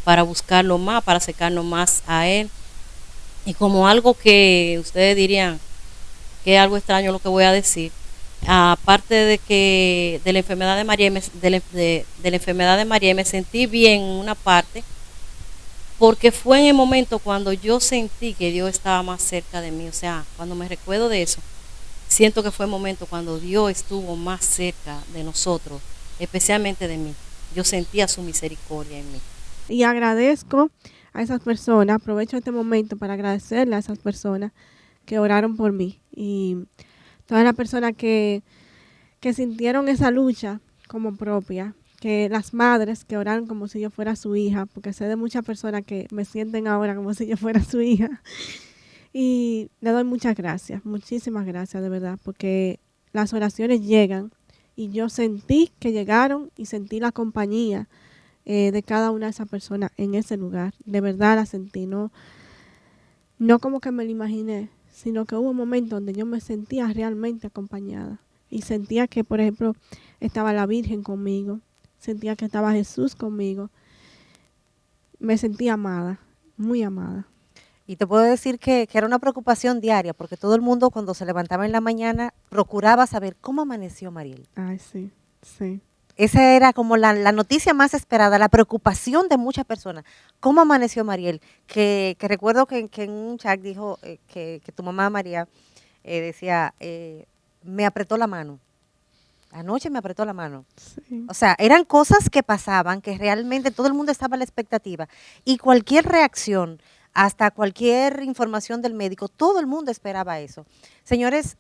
para buscarlo más, para acercarnos más a Él. Y como algo que ustedes dirían que es algo extraño lo que voy a decir, aparte de la enfermedad de María, de la enfermedad de María, me sentí bien en una parte, porque fue en el momento cuando yo sentí que Dios estaba más cerca de mí. O sea, cuando me recuerdo de eso, siento que fue el momento cuando Dios estuvo más cerca de nosotros, especialmente de mí. Yo sentía su misericordia en mí. Y agradezco a esas personas, aprovecho este momento para agradecerle a esas personas que oraron por mí y todas las personas que sintieron esa lucha como propia, que las madres que oraron como si yo fuera su hija, porque sé de muchas personas que me sienten ahora como si yo fuera su hija. Y le doy muchas gracias, muchísimas gracias de verdad, porque las oraciones llegan y yo sentí que llegaron y sentí la compañía de cada una de esas personas en ese lugar. De verdad la sentí, no como que me lo imaginé, sino que hubo un momento donde yo me sentía realmente acompañada y sentía que, por ejemplo, estaba la Virgen conmigo, sentía que estaba Jesús conmigo, me sentía amada, muy amada. Y te puedo decir que era una preocupación diaria, porque todo el mundo cuando se levantaba en la mañana procuraba saber cómo amaneció Mariel. Ay, sí, sí. esa era como la noticia más esperada, la preocupación de muchas personas. ¿Cómo amaneció Mariel? Que recuerdo que en un chat dijo que tu mamá María decía, me apretó la mano. Anoche me apretó la mano. Sí. O sea, eran cosas que pasaban, que realmente todo el mundo estaba a la expectativa. Y cualquier reacción, hasta cualquier información del médico, todo el mundo esperaba eso. Señores,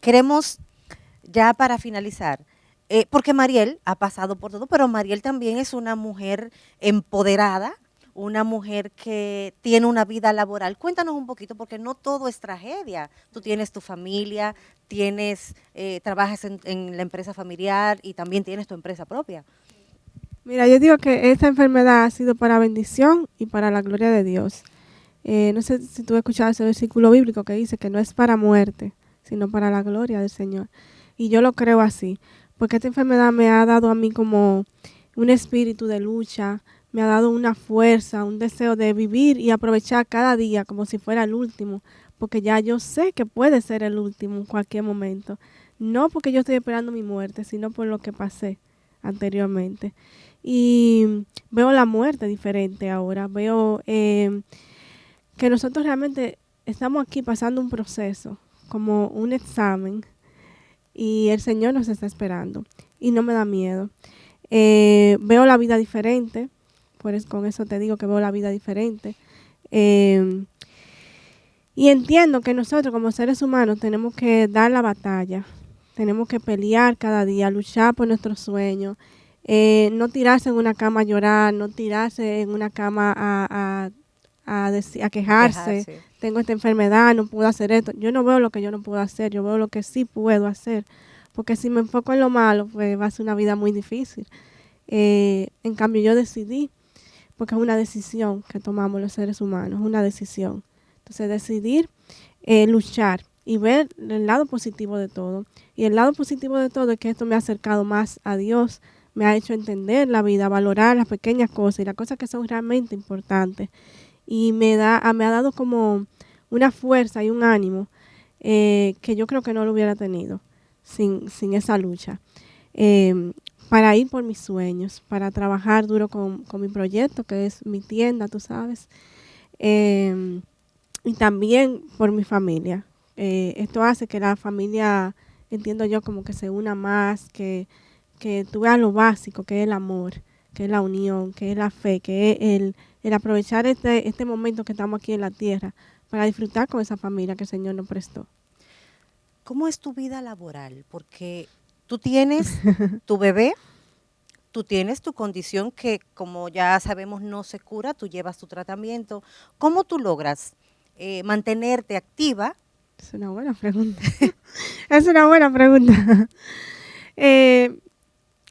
queremos, ya para finalizar, porque Mariel ha pasado por todo, pero Mariel también es una mujer empoderada, una mujer que tiene una vida laboral. Cuéntanos un poquito, porque no todo es tragedia. Tú tienes tu familia, trabajas en la empresa familiar y también tienes tu empresa propia. Mira, yo digo que esta enfermedad ha sido para bendición y para la gloria de Dios. No sé si tú has escuchado ese versículo bíblico que dice que no es para muerte, sino para la gloria del Señor. Y yo lo creo así, porque esta enfermedad me ha dado a mí como un espíritu de lucha, me ha dado una fuerza, un deseo de vivir y aprovechar cada día como si fuera el último, porque ya yo sé que puede ser el último en cualquier momento. No porque yo estoy esperando mi muerte, sino por lo que pasé anteriormente. Y veo la muerte diferente ahora, veo que nosotros realmente estamos aquí pasando un proceso, como un examen, y el Señor nos está esperando y no me da miedo. Veo la vida diferente, con eso te digo que veo la vida diferente. Y entiendo que nosotros como seres humanos tenemos que dar la batalla, tenemos que pelear cada día, luchar por nuestros sueños, no tirarse en una cama a llorar, no tirarse en una cama a quejarse. Tengo esta enfermedad, no puedo hacer esto. Yo no veo lo que yo no puedo hacer, yo veo lo que sí puedo hacer. Porque si me enfoco en lo malo, pues va a ser una vida muy difícil. En cambio, yo decidí, porque es una decisión que tomamos los seres humanos, una decisión. Entonces, decidir luchar y ver el lado positivo de todo. Y el lado positivo de todo es que esto me ha acercado más a Dios, me ha hecho entender la vida, valorar las pequeñas cosas y las cosas que son realmente importantes. Y me ha dado como una fuerza y un ánimo que yo creo que no lo hubiera tenido sin esa lucha. Para ir por mis sueños, para trabajar duro con mi proyecto, que es mi tienda, tú sabes. Y también por mi familia. Esto hace que la familia, entiendo yo, como que se una más, que tú veas lo básico, que es el amor, que es la unión, que es la fe, que es el aprovechar este momento que estamos aquí en la tierra para disfrutar con esa familia que el Señor nos prestó. ¿Cómo es tu vida laboral? Porque tú tienes tu bebé, tú tienes tu condición que, como ya sabemos, no se cura, tú llevas tu tratamiento. ¿Cómo tú logras mantenerte activa? Es una buena pregunta. Es una buena pregunta.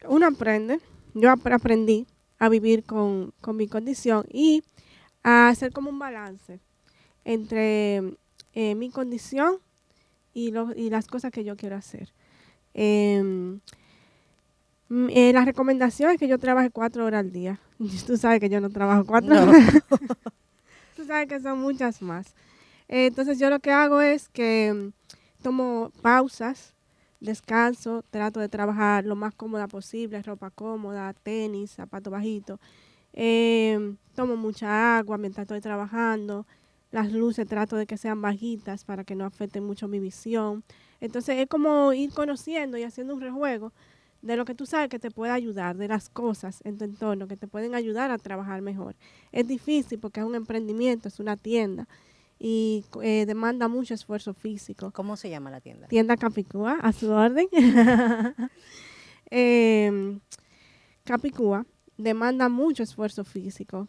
Uno aprende, yo aprendí a vivir con mi condición y a hacer como un balance entre mi condición y las cosas que yo quiero hacer. La recomendación es que yo trabaje 4 horas al día. Tú sabes que yo no trabajo 4 horas. Tú sabes que son muchas más. Entonces yo lo que hago es que tomo pausas, descanso, trato de trabajar lo más cómoda posible, ropa cómoda, tenis, zapato bajito. Tomo mucha agua mientras estoy trabajando. Las luces trato de que sean bajitas para que no afecten mucho mi visión. Entonces es como ir conociendo y haciendo un rejuego de lo que tú sabes que te puede ayudar, de las cosas en tu entorno que te pueden ayudar a trabajar mejor. Es difícil porque es un emprendimiento, es una tienda y demanda mucho esfuerzo físico. ¿Cómo se llama la tienda? Tienda Capicúa, a su orden. Capicúa demanda mucho esfuerzo físico.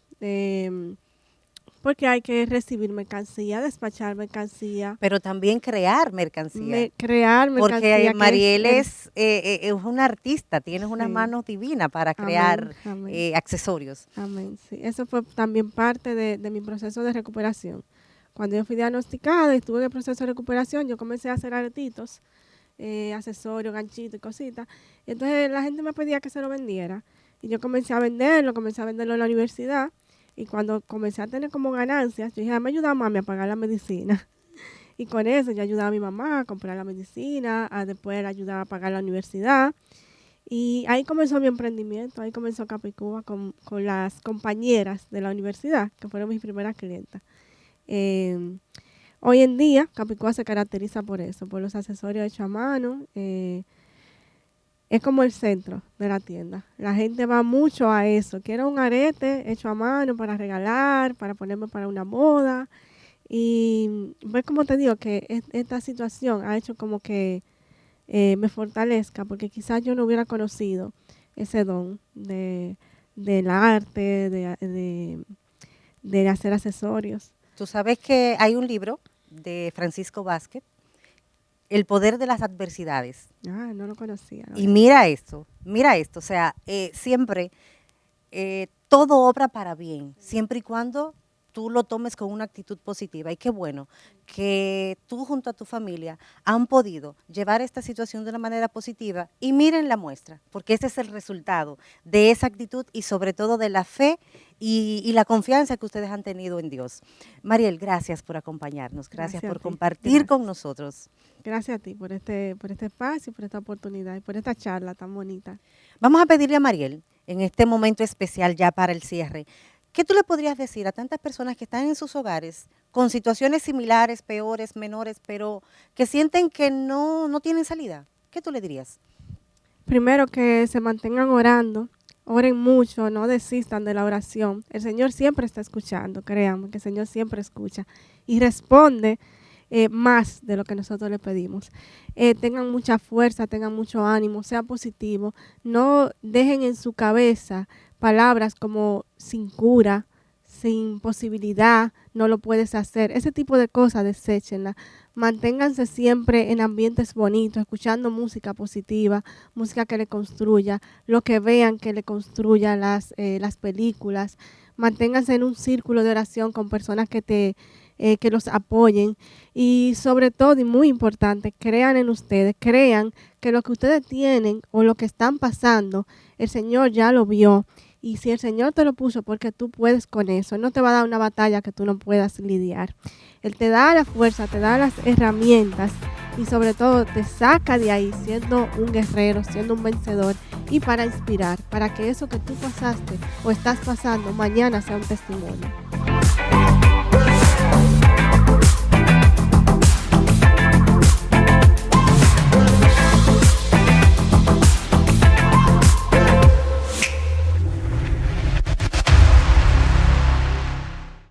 Porque hay que recibir mercancía, despachar mercancía. Pero también crear mercancía. Crear mercancía. Porque Mariel es una artista, tienes unas manos divinas para crear accesorios. Amén, sí. Eso fue también parte de mi proceso de recuperación. Cuando yo fui diagnosticada y estuve en el proceso de recuperación, yo comencé a hacer aretitos, accesorios, ganchitos y cositas. Y entonces la gente me pedía que se lo vendiera. Y yo comencé a venderlo en la universidad. Y cuando comencé a tener como ganancias, yo dije, me ayuda a mami a pagar la medicina. Y con eso yo ayudaba a mi mamá a comprar la medicina, después la ayudaba a pagar la universidad. Y ahí comenzó mi emprendimiento, ahí comenzó Capicúa con las compañeras de la universidad, que fueron mis primeras clientas. Hoy en día, Capicúa se caracteriza por eso, por los accesorios hechos a mano. Es como el centro de la tienda. La gente va mucho a eso. Quiero un arete hecho a mano para regalar, para ponerme para una boda. Y pues como te digo, que esta situación ha hecho como que me fortalezca, porque quizás yo no hubiera conocido ese don del arte, de hacer accesorios. Tú sabes que hay un libro de Francisco Vázquez, El poder de las adversidades. Ah, no lo conocía. Y mira esto, o sea, siempre todo obra para bien, siempre y cuando tú lo tomes con una actitud positiva. Y qué bueno que tú junto a tu familia han podido llevar esta situación de una manera positiva y miren la muestra, porque ese es el resultado de esa actitud y sobre todo de la fe y la confianza que ustedes han tenido en Dios. Mariel, gracias por acompañarnos, gracias por compartir con nosotros. Gracias a ti por este espacio, por esta oportunidad y por esta charla tan bonita. Vamos a pedirle a Mariel, en este momento especial ya para el cierre, ¿qué tú le podrías decir a tantas personas que están en sus hogares con situaciones similares, peores, menores, pero que sienten que no tienen salida? ¿Qué tú le dirías? Primero, que se mantengan orando, oren mucho, no desistan de la oración. El Señor siempre está escuchando, créanme que el Señor siempre escucha y responde más de lo que nosotros le pedimos. Tengan mucha fuerza, tengan mucho ánimo, sean positivos, no dejen en su cabeza palabras como sin cura, sin posibilidad, no lo puedes hacer. Ese tipo de cosas, deséchenlas. Manténganse siempre en ambientes bonitos, escuchando música positiva, música que le construya, lo que vean que le construya las películas. Manténganse en un círculo de oración con personas que los apoyen y sobre todo, y muy importante, crean en ustedes, crean que lo que ustedes tienen o lo que están pasando, el Señor ya lo vio. Y si el Señor te lo puso, porque tú puedes con eso. Él no te va a dar una batalla que tú no puedas lidiar. Él te da la fuerza, te da las herramientas y sobre todo te saca de ahí siendo un guerrero, siendo un vencedor y para inspirar, para que eso que tú pasaste o estás pasando mañana sea un testimonio.